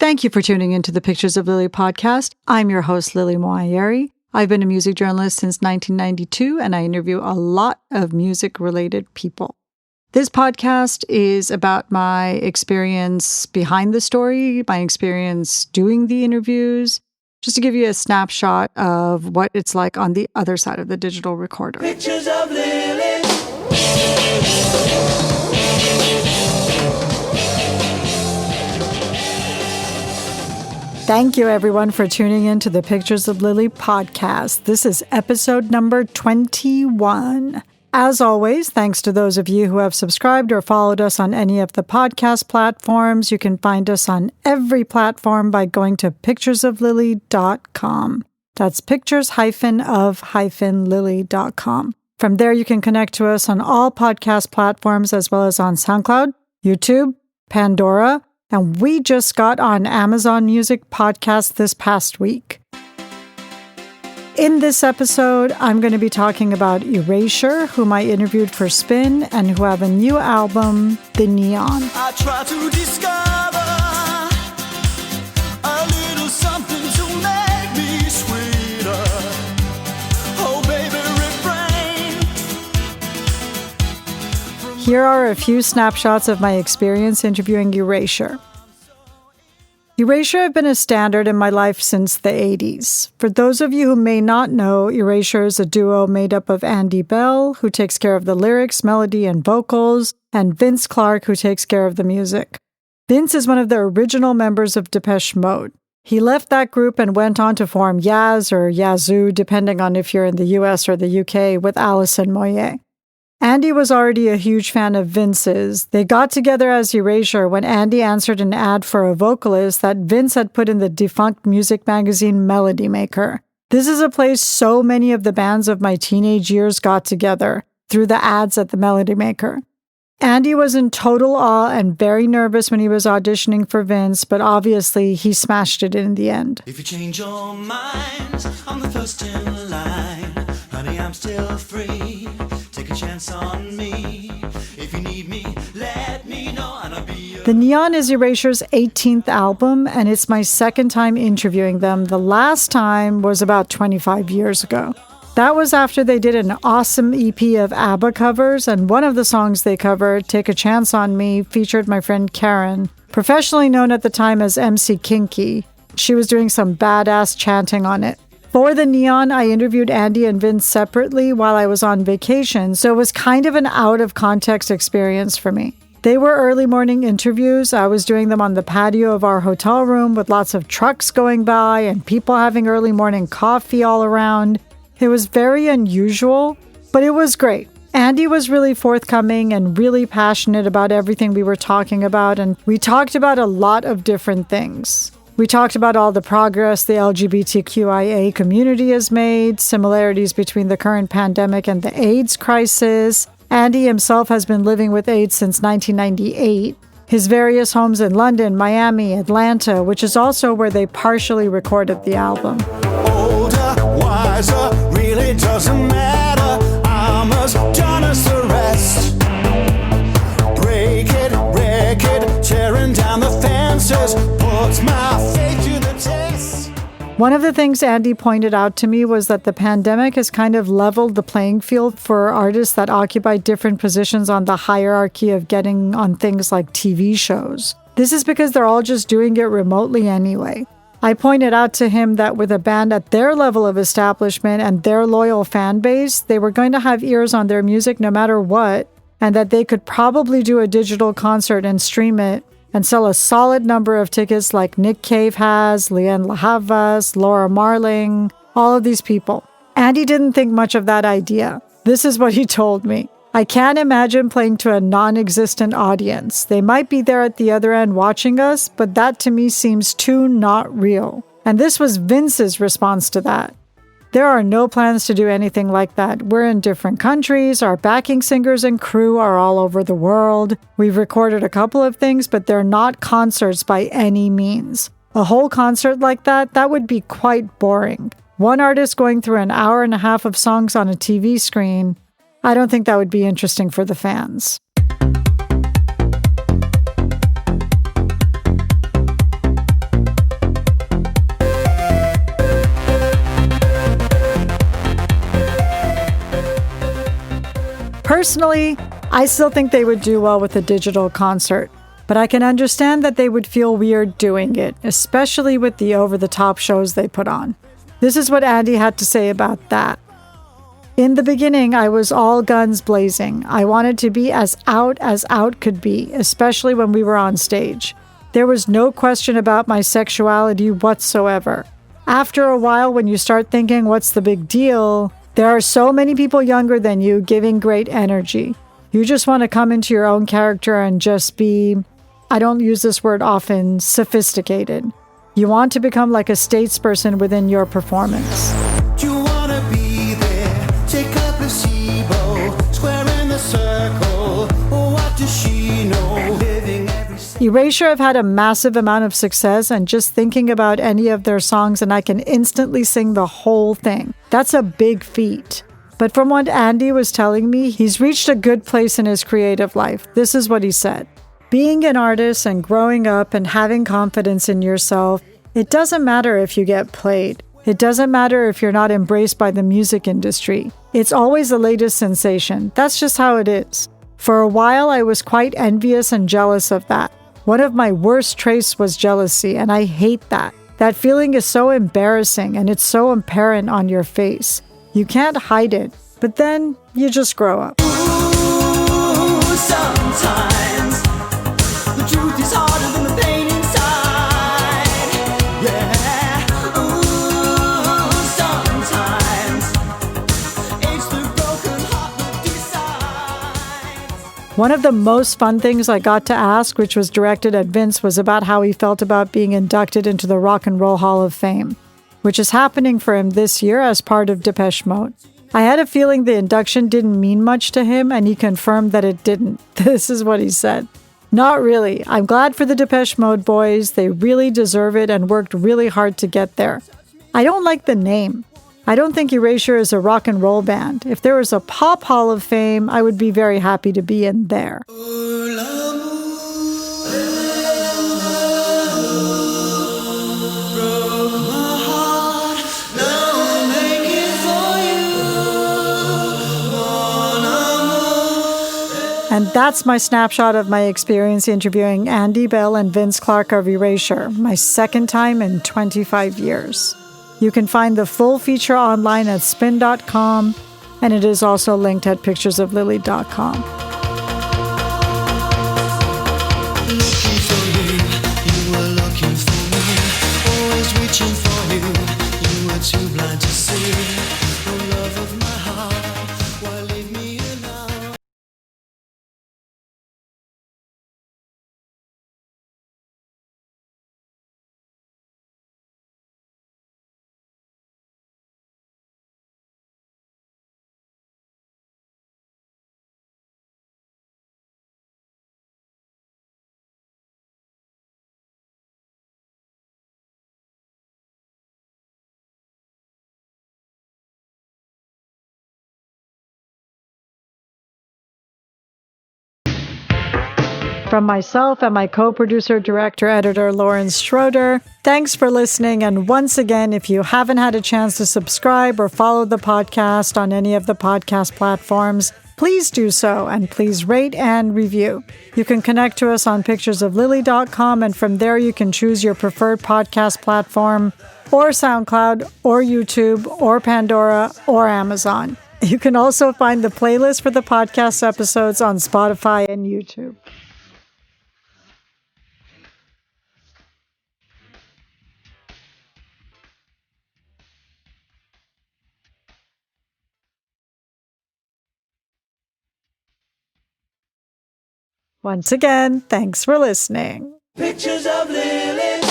Thank you for tuning into the Pictures of Lily podcast. I'm your host, Lily Moayeri. I've been a music journalist since 1992, and I interview a lot of music-related people. This podcast is about my experience behind the story, my experience doing the interviews, just to give you a snapshot of what it's like on the other side of the digital recorder. Pictures of Lily. Thank you, everyone, for tuning in to the Pictures of Lily podcast. This is episode number 21. As always, thanks to those of you who have subscribed or followed us on any of the podcast platforms. You can find us on every platform by going to picturesoflily.com. That's pictures-of-lily.com. From there, you can connect to us on all podcast platforms as well as on SoundCloud, YouTube, Pandora, and we just got on Amazon Music Podcast this past week. In this episode, I'm going to be talking about Erasure, whom I interviewed for Spin, and who have a new album, The Neon. I try to discover a little something to make me sweeter. Oh, baby, refrain. Here are a few snapshots of my experience interviewing Erasure. Erasure have been a standard in my life since the 80s. For those of you who may not know, Erasure is a duo made up of Andy Bell, who takes care of the lyrics, melody, and vocals, and Vince Clarke, who takes care of the music. Vince is one of the original members of Depeche Mode. He left that group and went on to form Yaz or Yazoo, depending on if you're in the US or the UK, with Alison Moyet. Andy was already a huge fan of Vince's. They got together as Erasure when Andy answered an ad for a vocalist that Vince had put in the defunct music magazine Melody Maker. This is a place so many of the bands of my teenage years got together, through the ads at the Melody Maker. Andy was in total awe and very nervous when he was auditioning for Vince, but obviously he smashed it in the end. If you change your mind, I'm the first in line. Honey, I'm still free. Take a chance on me. If you need me, let me know and I'll be The Neon is Erasure's 18th album, and it's my second time interviewing them. The last time was about 25 years ago. That was after they did an awesome EP of ABBA covers, and one of the songs they covered, Take a Chance on Me, featured my friend Karen, professionally known at the time as MC Kinky. She was doing some badass chanting on it. For The Neon, I interviewed Andy and Vince separately while I was on vacation, so it was kind of an out-of-context experience for me. They were early morning interviews. I was doing them on the patio of our hotel room with lots of trucks going by and people having early morning coffee all around. It was very unusual, but it was great. Andy was really forthcoming and really passionate about everything we were talking about, and we talked about a lot of different things. We talked about all the progress the LGBTQIA community has made, similarities between the current pandemic and the AIDS crisis. Andy himself has been living with AIDS since 1998. His various homes in London, Miami, Atlanta, which is also where they partially recorded the album. older, wiser, really doesn't matter. I'm as done as the rest. Break it, wreck it, tearing down the fences, puts my faith to the test. One of the things Andy pointed out to me was that the pandemic has kind of leveled the playing field for artists that occupy different positions on the hierarchy of getting on things like TV shows. This is because they're all just doing it remotely anyway. I pointed out to him that with a band at their level of establishment and their loyal fan base, they were going to have ears on their music no matter what, and that they could probably do a digital concert and stream it and sell a solid number of tickets like Nick Cave has, Lianne La Havas, Laura Marling, all of these people. Andy didn't think much of that idea. This is what he told me. I can't imagine playing to a non-existent audience. They might be there at the other end watching us, but that to me seems too not real. And this was Vince's response to that. There are no plans to do anything like that. We're in different countries. Our backing singers and crew are all over the world. We've recorded a couple of things, but they're not concerts by any means. A whole concert like that would be quite boring. One artist going through an hour and a half of songs on a TV screen, I don't think that would be interesting for the fans. Personally, I still think they would do well with a digital concert, but I can understand that they would feel weird doing it, especially with the over-the-top shows they put on. This is what Andy had to say about that. In the beginning, I was all guns blazing. I wanted to be as out could be, especially when we were on stage. There was no question about my sexuality whatsoever. After a while, when you start thinking, what's the big deal? There are so many people younger than you giving great energy. You just want to come into your own character and just be, I don't use this word often, sophisticated. You want to become like a statesperson within your performance. Do you wanna be there? Take a placebo, square in the circle. What does she know? Living every Erasure have had a massive amount of success, and just thinking about any of their songs and I can instantly sing the whole thing. That's a big feat. But from what Andy was telling me, he's reached a good place in his creative life. This is what he said. Being an artist and growing up and having confidence in yourself, it doesn't matter if you get played. It doesn't matter if you're not embraced by the music industry. It's always the latest sensation. That's just how it is. For a while, I was quite envious and jealous of that. One of my worst traits was jealousy, and I hate that. That feeling is so embarrassing, and it's so apparent on your face. You can't hide it, but then you just grow up. Ooh, sometimes the truth is harder than the pain inside. Yeah. Ooh, sometimes it's the broken heart that decides. One of the most fun things I got to ask, which was directed at Vince, was about how he felt about being inducted into the Rock and Roll Hall of Fame, which is happening for him this year as part of Depeche Mode. I had a feeling the induction didn't mean much to him, and he confirmed that it didn't. This is what he said. Not really. I'm glad for the Depeche Mode boys. They really deserve it and worked really hard to get there. I don't like the name. I don't think Erasure is a rock and roll band. If there was a pop hall of fame, I would be very happy to be in there. And that's my snapshot of my experience interviewing Andy Bell and Vince Clarke of Erasure, my second time in 25 years. You can find the full feature online at spin.com, and it is also linked at picturesoflily.com. Looking for you, you were looking for me. Always reaching for you, you were too blind to see. The love of my heart, why leave me alone? From myself and my co-producer, director, editor, Lawrence Schroeder, thanks for listening. And once again, if you haven't had a chance to subscribe or follow the podcast on any of the podcast platforms, please do so, and please rate and review. You can connect to us on picturesoflily.com, and from there you can choose your preferred podcast platform, or SoundCloud, or YouTube, or Pandora, or Amazon. You can also find the playlist for the podcast episodes on Spotify and YouTube. Once again, thanks for listening. Pictures of Lily.